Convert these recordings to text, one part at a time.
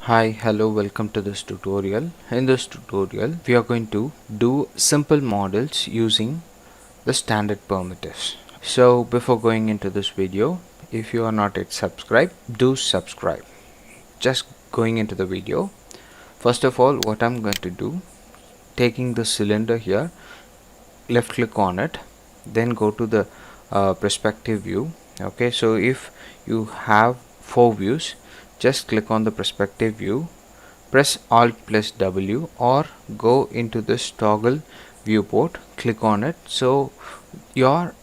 Hi, hello, welcome to this tutorial. In this tutorial, we are going to do simple models using the standard primitives. So before going into this video, if you are not yet subscribed, do subscribe. Just going into the video, first of all, what I'm going to do, taking the cylinder here, left click on it, then go to the perspective view. Okay, so if you have 4 views, just click on the perspective view, press Alt plus W, or go into this toggle viewport, click on it, so your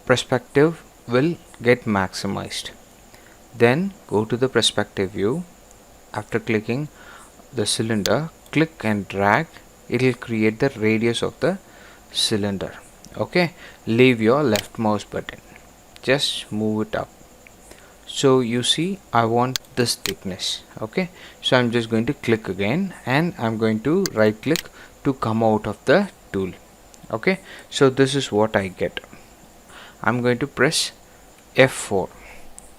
perspective will get maximized. Then go to the perspective view. After clicking the cylinder, click and drag, it will create the radius of the cylinder. Okay, leave your left mouse button, just move it up. So you see I want this thickness. Okay, so I'm just going to click again and I'm going to right click to come out of the tool. Okay, so this is what I get. I'm going to press F4.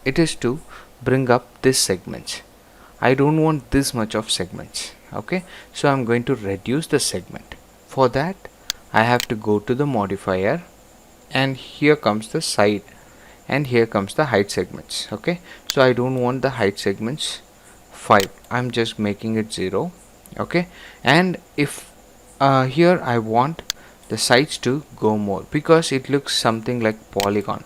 It is to bring up this segments. I don't want this much of segments. Okay, so I'm going to reduce the segment. For that I have to go to the modifier, and here comes the side, and here comes the height segments. Okay, so I don't want the height segments 5, I'm just making it 0. Okay, and if here I want the sides to go more because it looks something like polygon.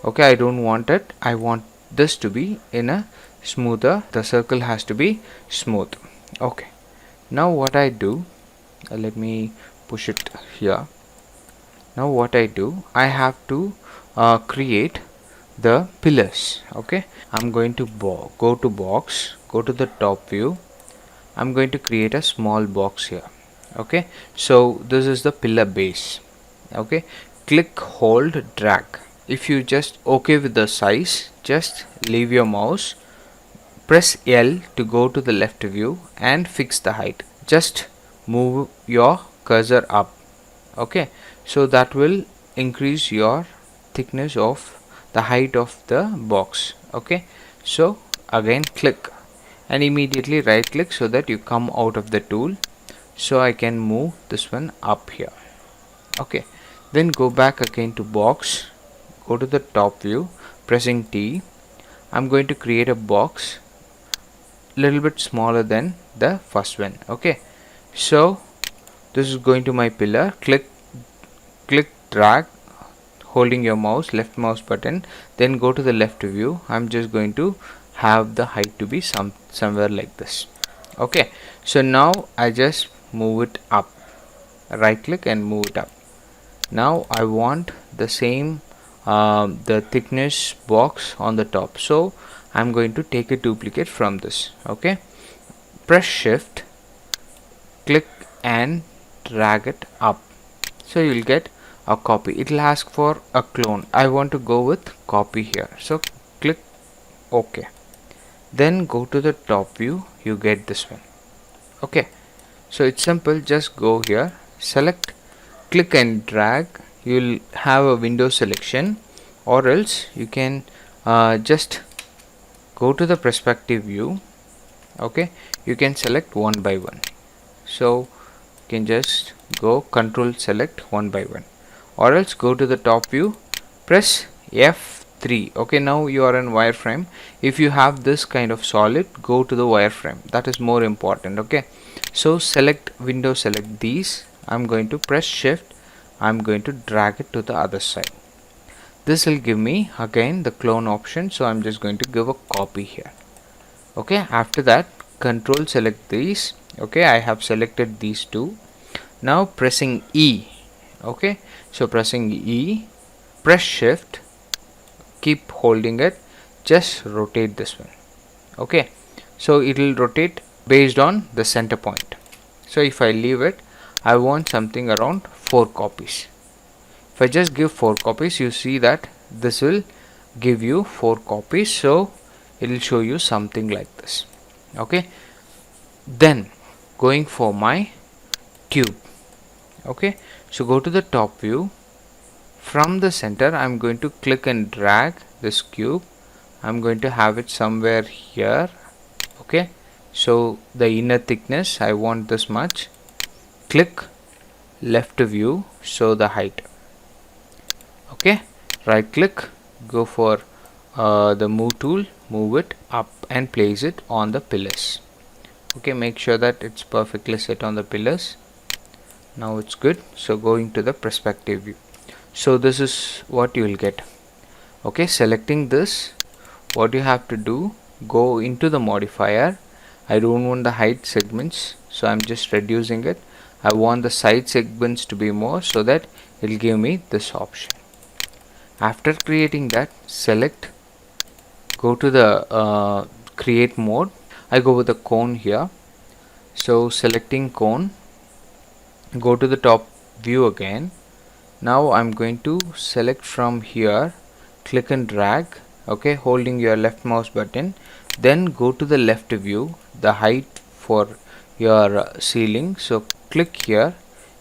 Okay, I don't want it, I want this to be in a smoother, the circle has to be smooth. Okay, now what I do, let me push it here. Now what I do, I have to create the pillars. Okay, I'm going to go to box, go to the top view. I'm going to create a small box here. Okay, so this is the pillar base. Okay, click, hold, drag. If you just okay with the size, just leave your mouse, press L to go to the left view and fix the height. Just move your cursor up. Okay, so that will increase your thickness of the height of the box. Okay, so again click and immediately right click so that you come out of the tool, so I can move this one up here. Okay, then go back again to box, go to the top view, pressing T. I'm going to create a box little bit smaller than the first one. Okay, so this is going to my pillar, click, drag, holding your mouse, left mouse button, then go to the left view. I'm just going to have the height to be somewhere like this. Okay, so now I just move it up, right click and move it up. Now I want the same the thickness box on the top, so I'm going to take a duplicate from this. Okay, press shift, click and drag it up, so you'll get a copy. It will ask for a clone. I want to go with copy here, so click OK. Then go to the top view, you get this one. Okay, so it's simple, just go here, select, click and drag, you'll have a window selection, or else you can just go to the perspective view. Okay, you can select one by one, so you can just go control select one by one, or else go to the top view, press F3. Okay, now you are in wireframe. If you have this kind of solid, go to the wireframe, that is more important. Okay, so select window, select these. I'm going to press shift, I'm going to drag it to the other side. This will give me again the clone option, so I'm just going to give a copy here. Okay, after that control select these. Okay, I have selected these two. Now pressing E. Okay, so pressing E, press shift, keep holding it, just rotate this one. Okay, so it will rotate based on the center point. So if I leave it, I want something around 4 copies. If I just give 4 copies, you see that this will give you 4 copies, so it will show you something like this. Okay, then going for my cube. Okay, so go to the top view, from the center I'm going to click and drag this cube. I'm going to have it somewhere here. Okay, So the inner thickness, I want this much. Click left view, show the height. Okay, right click, go for the move tool, move it up and place it on the pillars. Okay, make sure that it's perfectly set on the pillars. Now it's good. So going to the perspective view, so this is what you will get. Okay, selecting this, what you have to do, go into the modifier. I don't want the height segments, so I'm just reducing it. I want the side segments to be more, so that it will give me this option. After creating that, select, go to the create mode. I go with the cone here, so selecting cone, go to the top view again. Now I'm going to select from here, click and drag, okay, holding your left mouse button, then go to the left view, the height for your ceiling. So click here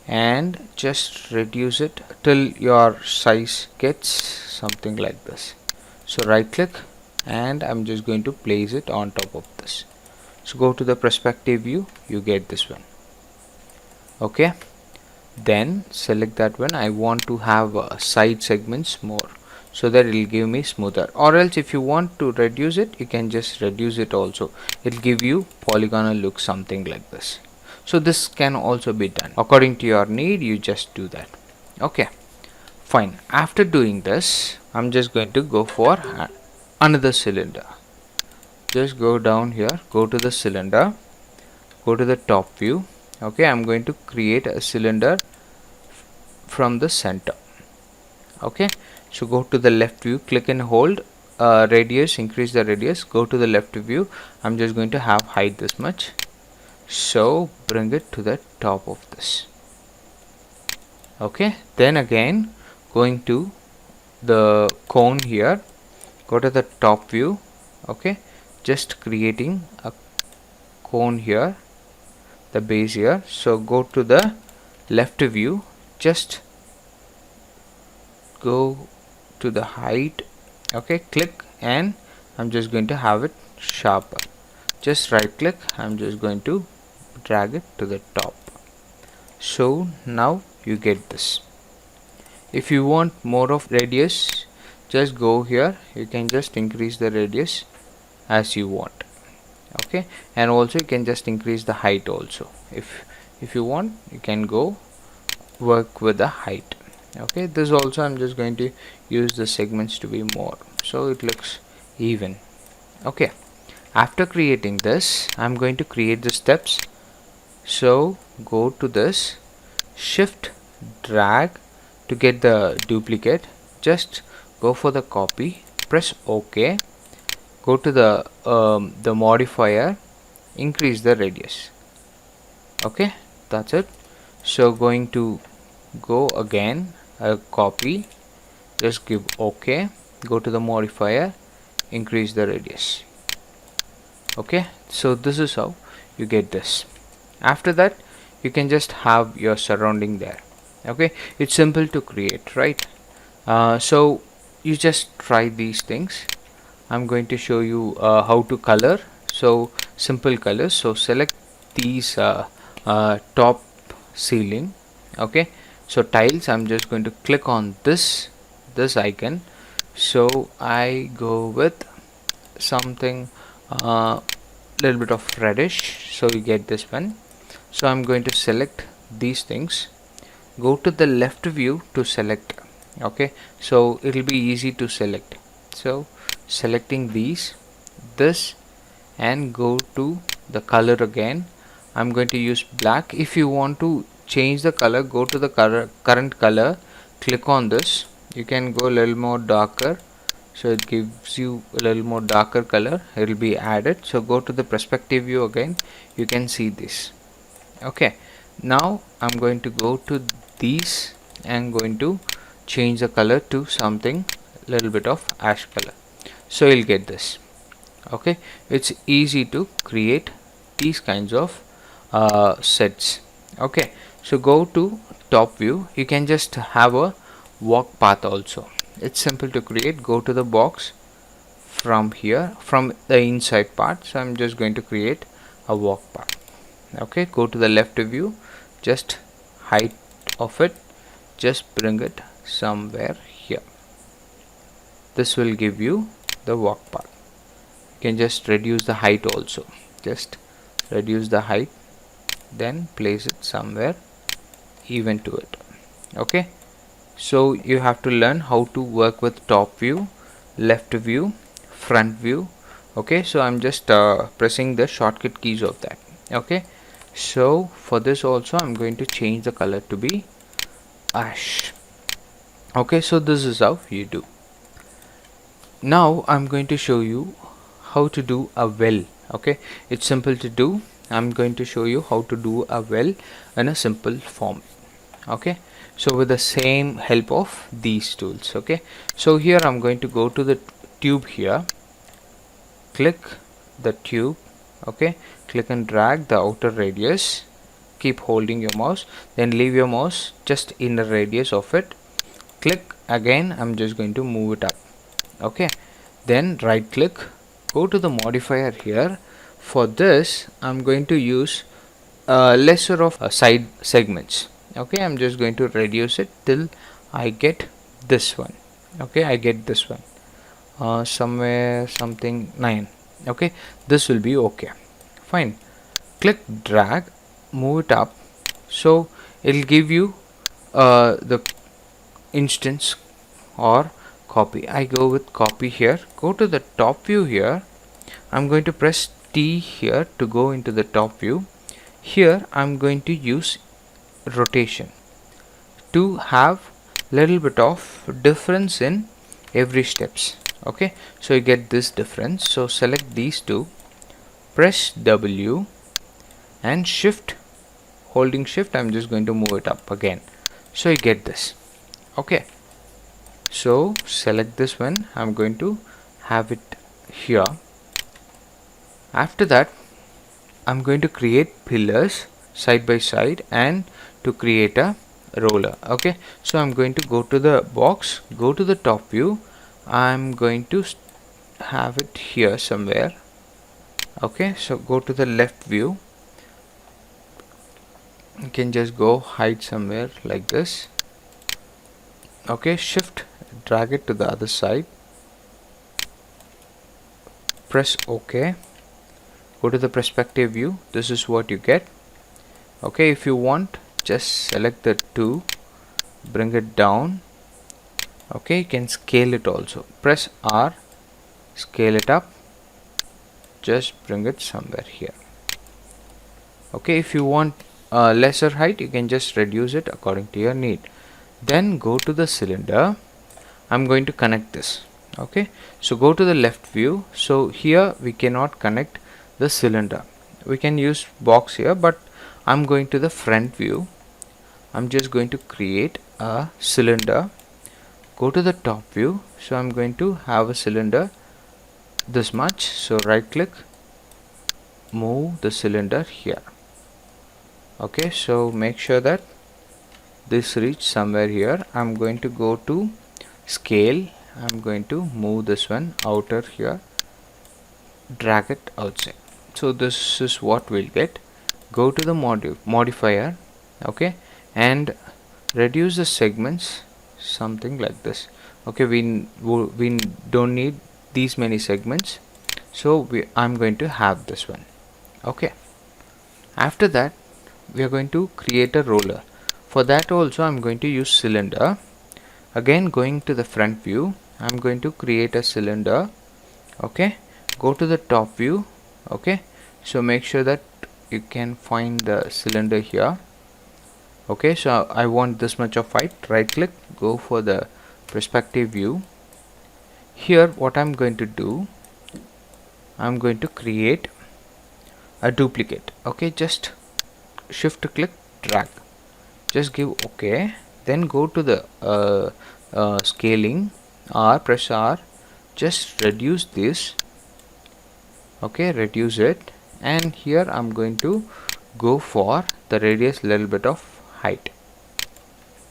and just reduce it till your size gets something like this. So right click and I'm just going to place it on top of this. So go to the perspective view, you get this one. Okay, then select that one. I want to have side segments more, so that it will give me smoother, or else if you want to reduce it, you can just reduce it also. It will give you polygonal look, something like this. So this can also be done according to your need, you just do that. Okay, fine. After doing this, I'm just going to go for another cylinder. Just go down here, go to the cylinder, go to the top view. Okay, I'm going to create a cylinder from the center. Okay, so go to the left view, click and hold radius, increase the radius, go to the left view. I'm just going to have height this much, so bring it to the top of this. Okay, then again going to the cone here, go to the top view. Okay, just creating a cone here, the base here. So go to the left view, just go to the height. Okay, click and I'm just going to have it sharper. Just right click, I'm just going to drag it to the top. So now you get this. If you want more of radius, just go here, you can just increase the radius as you want. Okay, and also you can just increase the height also. If you want, you can go work with the height. Okay, this also I'm just going to use the segments to be more, so it looks even. Okay, after creating this, I'm going to create the steps. So go to this, shift drag to get the duplicate, just go for the copy, press OK, go to the modifier, increase the radius. Okay, that's it. So going to go again, copy, just give OK, go to the modifier, increase the radius. Okay, so this is how you get this. After that, you can just have your surrounding there. Okay, it's simple to create, right? So you just try these things. I'm going to show you how to color. So simple colors. So select these top ceiling. Okay, so tiles, I'm just going to click on this icon. So I go with something little bit of reddish, so you get this one. So I'm going to select these things, go to the left view to select. Okay, so it will be easy to select. So selecting this and go to the color again. I'm going to use black. If you want to change the color, go to the current color, click on this. You can go a little more darker, so it gives you a little more darker color, it will be added. So go to the perspective view again, you can see this. Okay, now I'm going to go to these and going to change the color to something little bit of ash color, so you'll get this. Okay, it's easy to create these kinds of sets. Okay, so go to top view, you can just have a walk path also. It's simple to create. Go to the box from here, from the inside part. So I'm just going to create a walk path. Okay, go to the left view, just height of it, just bring it somewhere here. This will give you the walk path. You can just reduce the height also, just reduce the height, then place it somewhere even to it. Okay, so you have to learn how to work with top view, left view, front view. Okay, so I'm just pressing the shortcut keys of that. Okay, so for this also I'm going to change the color to be ash. Okay, so this is how you do. Now I'm going to show you how to do a well. Okay, it's simple to do. I'm going to show you how to do a well in a simple form. Okay, so with the same help of these tools. Okay, so here I'm going to go to the tube here, click the tube. Okay, click and drag the outer radius, keep holding your mouse, then leave your mouse just in the radius of it, click again. I'm just going to move it up. Okay, then right click, go to the modifier here. For this I'm going to use lesser of side segments. Okay, I'm just going to reduce it till I get this one. Okay, I get this one somewhere something 9. Okay, this will be okay, fine. Click drag, move it up, so it'll give you the instance or copy. I go with copy here, go to the top view here. I'm going to press T here to go into the top view. Here I'm going to use rotation to have little bit of difference in every steps. Okay, so you get this difference. So select these two, press W and shift, holding shift, I'm just going to move it up again, so you get this. Okay, so select this one, I'm going to have it here. After that I'm going to create pillars side by side and to create a roller. Okay, so I'm going to go to the box, go to the top view, I'm going to have it here somewhere. Okay, so go to the left view, you can just go hide somewhere like this. Okay, shift, drag it to the other side, press OK, go to the perspective view. This is what you get. Okay, if you want, just select the 2, bring it down. Okay, you can scale it also, press R, scale it up, just bring it somewhere here. Okay, if you want lesser height, you can just reduce it according to your need. Then go to the cylinder, I'm going to connect this. Okay, so go to the left view. So here we cannot connect the cylinder, we can use box here, but I'm going to the front view. I'm just going to create a cylinder, go to the top view. So I'm going to have a cylinder this much, so right click, move the cylinder here. Okay, so make sure that this reach somewhere here. I'm going to go to scale, I'm going to move this one outer here, drag it outside. So this is what we'll get. Go to the modifier, okay, and reduce the segments something like this. Okay, we don't need these many segments, so I'm going to have this one. Okay, after that we are going to create a roller. For that also I'm going to use cylinder. Again, going to the front view, I'm going to create a cylinder. Okay, go to the top view. Okay, so make sure that you can find the cylinder here. Okay, so I want this much of height, right click, go for the perspective view. Here what I'm going to do, I'm going to create a duplicate. Okay, just shift click, drag, just give OK, then go to the scaling, R, press R, just reduce this. Okay, reduce it, and here I'm going to go for the radius little bit of height.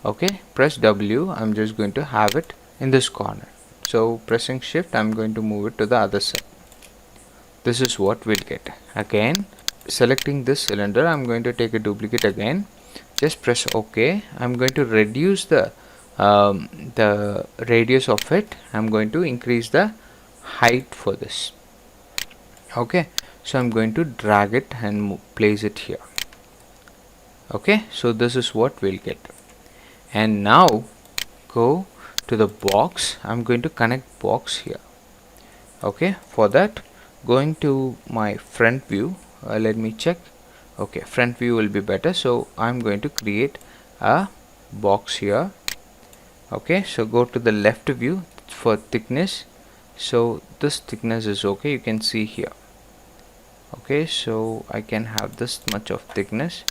Okay, press W, I'm just going to have it in this corner. So pressing shift, I'm going to move it to the other side. This is what we'll get. Again, selecting this cylinder, I'm going to take a duplicate again, just press OK. I'm going to reduce the radius of it. I'm going to increase the height for this. Okay, so I'm going to drag it and place it here. Okay, so this is what we'll get. And now go to the box. I'm going to connect box here. Okay, for that, going to my front view, let me check. Okay, front view will be better, so I'm going to create a box here. Okay, so go to the left view for thickness. So this thickness is okay, you can see here. Okay, so I can have this much of thickness.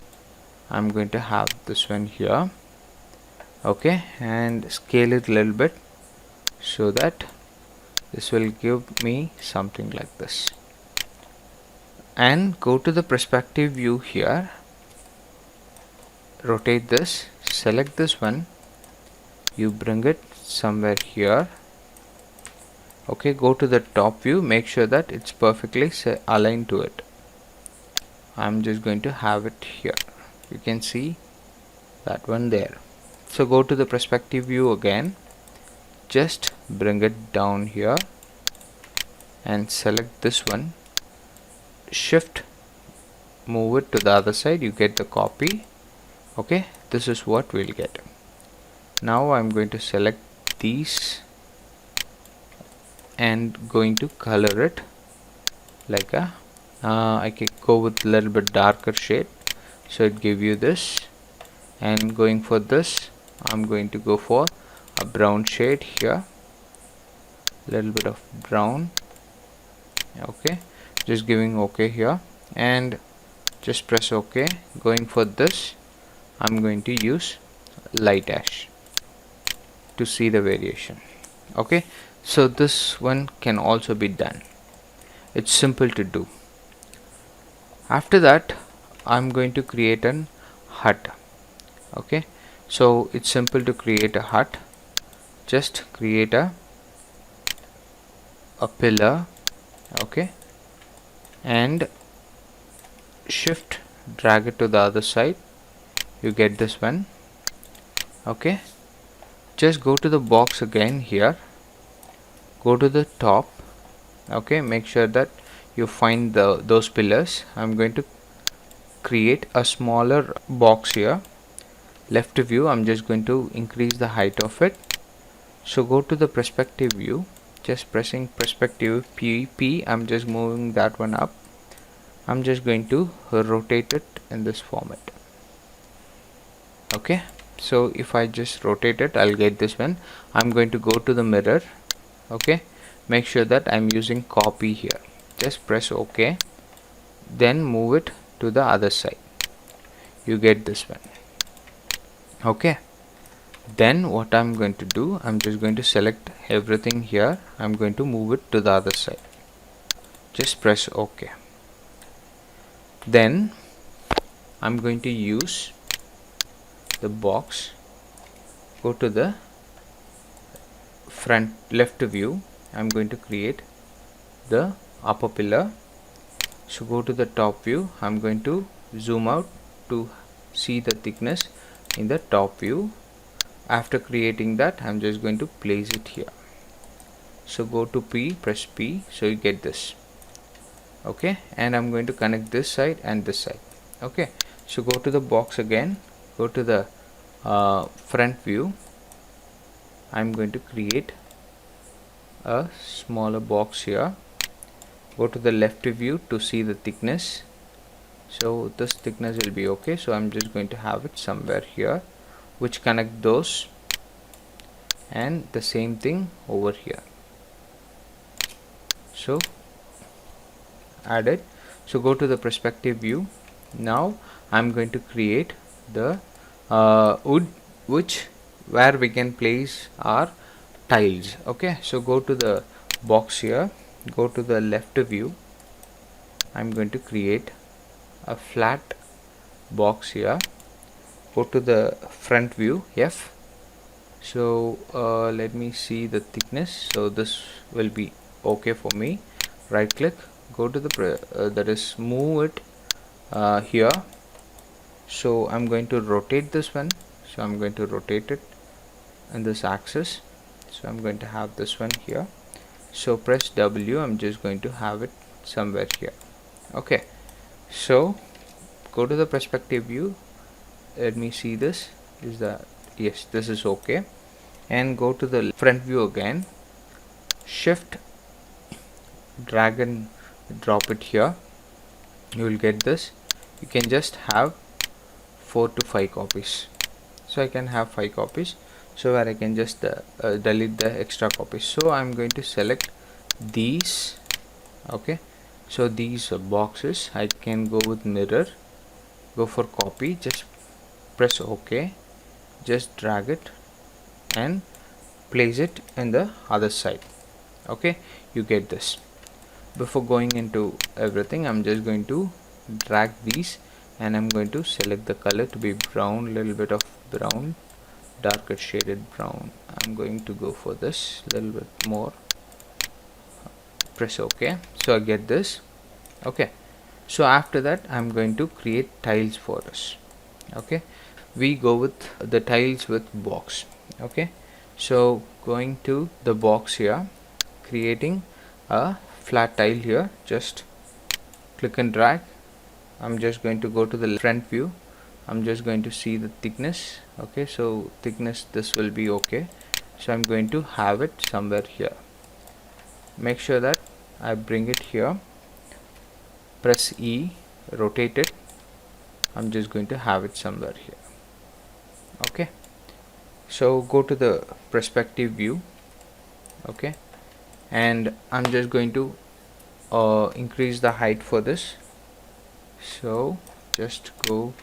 I'm going to have this one here. Okay, and scale it a little bit so that this will give me something like this. And go to the perspective view here, rotate this, select this one, you bring it somewhere here. Okay, go to the top view, make sure that it's perfectly aligned to it. I'm just going to have it here. You can see that one there. So go to the perspective view again, just bring it down here and select this one, shift, move it to the other side, you get the copy. Okay, this is what we'll get. Now I'm going to select these and going to color it like a I can go with a little bit darker shade, so it give you this. And going for this, I'm going to go for a brown shade here, little bit of brown. Okay, just giving OK here and just press OK. Going for this, I'm going to use light ash to see the variation. Okay, so this one can also be done. It's simple to do. After that, I'm going to create an hut. Okay, so it's simple to create a hut. Just create a pillar. Okay, and shift, drag it to the other side, you get this one. Okay, just go to the box again here, go to the top. Okay, make sure that you find those pillars. I'm going to create a smaller box here. Left view, I'm just going to increase the height of it. So go to the perspective view, just pressing perspective P, I'm just moving that one up. I'm just going to rotate it in this format. Okay, so if I just rotate it, I'll get this one. I'm going to go to the mirror. Okay, make sure that I'm using copy here, just press OK, then move it to the other side, you get this one. Okay, then what I'm going to do, I'm just going to select everything here, I'm going to move it to the other side, just press OK. Then I'm going to use the box, go to the front left view, I'm going to create the upper pillar. So go to the top view, I'm going to zoom out to see the thickness in the top view. After creating that, I'm just going to place it here. So go to P, press P, so you get this. Okay, and I'm going to connect this side and this side. Okay, so go to the box again, go to the front view. I'm going to create a smaller box here. Go to the left view to see the thickness. So this thickness will be okay, so I'm just going to have it somewhere here, which connect those, and the same thing over here. So add it. So go to the perspective view. Now I'm going to create the wood where we can place our tiles. Okay, so go to the box here, go to the left view. I'm going to create a flat box here, go to the front view F. So let me see the thickness, so this will be okay for me. Right click, go to the that is move it here. So I'm going to rotate this one. So I'm going to rotate it in this axis. So I'm going to have this one here. So press W. I'm just going to have it somewhere here. Okay, so go to the perspective view. Let me see this. Is that, yes, this is okay. And go to the front view again. Shift, drag and drop it here. You will get this. You can just have 4 to 5 copies. So I can have 5 copies. So where I can just delete the extra copies. So I'm going to select these. Okay, so these boxes, I can go with mirror, go for copy, just press OK, just drag it and place it in the other side. Okay, you get this. Before going into everything, I'm just going to drag these and I'm going to select the color to be brown, little bit of brown, darker shaded brown. I'm going to go for this little bit more, press OK. So I get this. Okay, so after that I'm going to create tiles for us. Okay, we go with the tiles with box. Okay, so going to the box here, creating a flat tile here, just click and drag. I'm just going to go to the front view. I'm just going to see the thickness. Okay, so thickness, this will be okay. So I'm going to have it somewhere here. Make sure that I bring it here, press E, rotate it. I'm just going to have it somewhere here. Okay, so go to the perspective view. Okay, and I'm just going to increase the height for this. So just go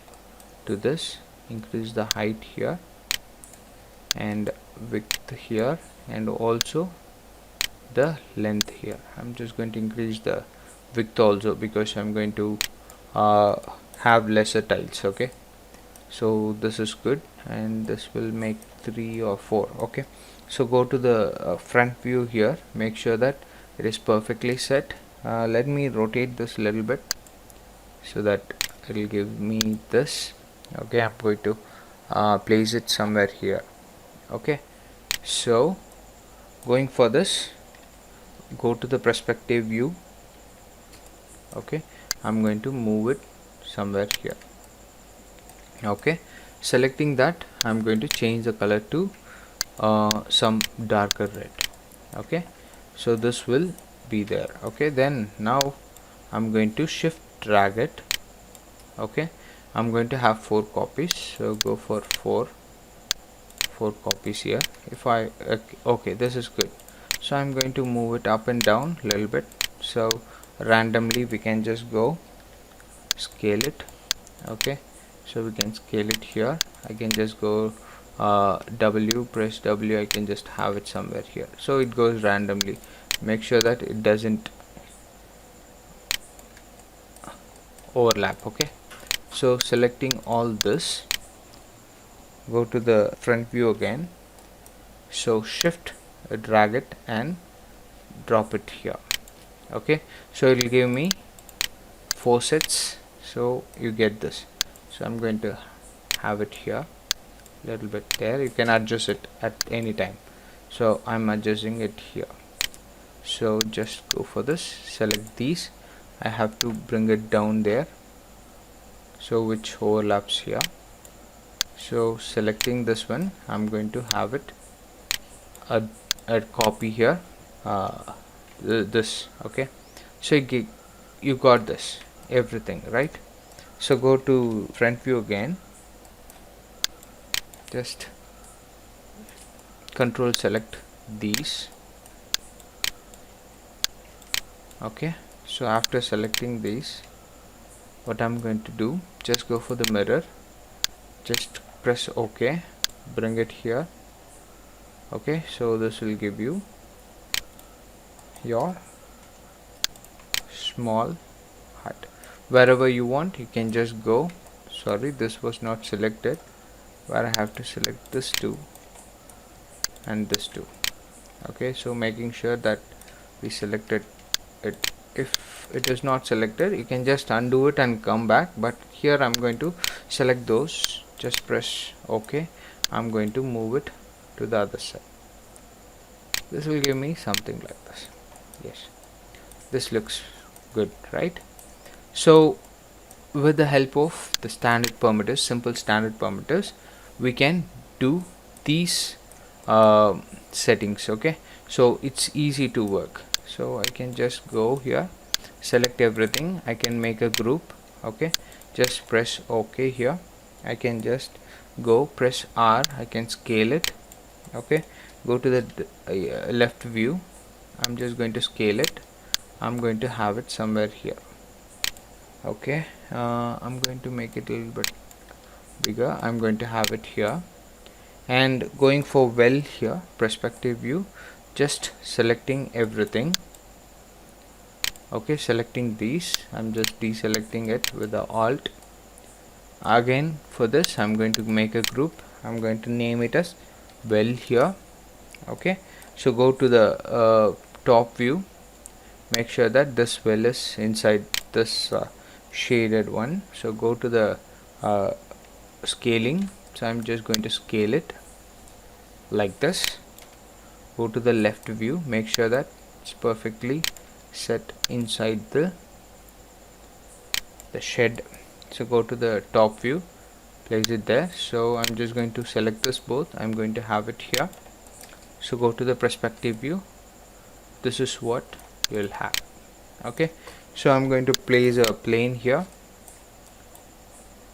to this, increase the height here and width here, and also the length here. I'm just going to increase the width also because I'm going to have lesser tiles. Okay, so this is good, and this will make 3 or 4. Okay, so go to the front view here, make sure that it is perfectly set. Let me rotate this a little bit so that it will give me this. Okay, I'm going to place it somewhere here. Okay, so going for this, go to the perspective view. Okay, I'm going to move it somewhere here. Okay, selecting that, I'm going to change the color to some darker red. Okay, so this will be there. Okay, then now I'm going to shift drag it. Okay, I'm going to have 4 copies, so go for 4 copies here. If I okay, this is good. So I'm going to move it up and down a little bit, so randomly we can just go scale it. Okay, so we can scale it here. I can just go W, press W, I can just have it somewhere here, so it goes randomly. Make sure that it doesn't overlap. Okay, so selecting all this, go to the front view again, so shift drag it and drop it here. Okay, so it will give me 4 sets, so you get this. So I'm going to have it here, little bit there. You can adjust it at any time, so I'm adjusting it here. So just go for this, select these. I have to bring it down there, so which overlaps here. So selecting this one, I'm going to have it a copy here, this. Okay, so you got this everything right. So go to front view again, just control select these. Okay, so after selecting these, what I'm going to do, just go for the mirror, just press OK, bring it here. Okay, so this will give you your small hut. Wherever you want, you can just go. Sorry, this was not selected, where I have to select this two and this two. Okay, so making sure that we selected it if it is not selected, you can just undo it and come back, but here I'm going to select those. Just press OK. I'm going to move it to the other side. This will give me something like this. Yes, this looks good, right? So with the help of the standard parameters, simple standard parameters, we can do these settings. Okay, so it's easy to work. So I can just go here, select everything, I can make a group. Okay, just press OK here. I can just go press R, I can scale it. Okay, go to the left view. I'm just going to scale it. I'm going to have it somewhere here. Okay, I'm going to make it a little bit bigger. I'm going to have it here, and going for well here, perspective view, just selecting everything. Okay, selecting these, I'm just deselecting it with the alt. Again for this I'm going to make a group. I'm going to name it as well here. Okay, so go to the top view, make sure that this well is inside this shaded one. So go to the scaling, so I'm just going to scale it like this. Go to the left view, make sure that it's perfectly set inside the shed. So go to the top view, place it there. So I'm just going to select this both, I'm going to have it here. So go to the perspective view, this is what you'll have. Okay, so I'm going to place a plane here.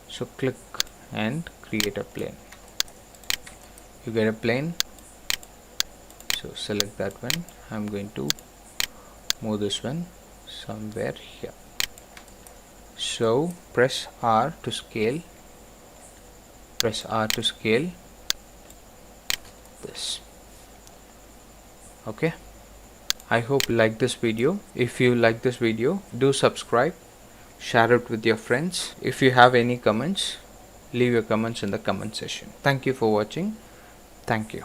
So click and create a plane. You get a plane, so select that one. I'm going to move this one somewhere here. So press R to scale, press R to scale this. Okay, I hope you like this video. If you like this video, do subscribe, share it with your friends. If you have any comments, leave your comments in the comment section. Thank you for watching. Thank you.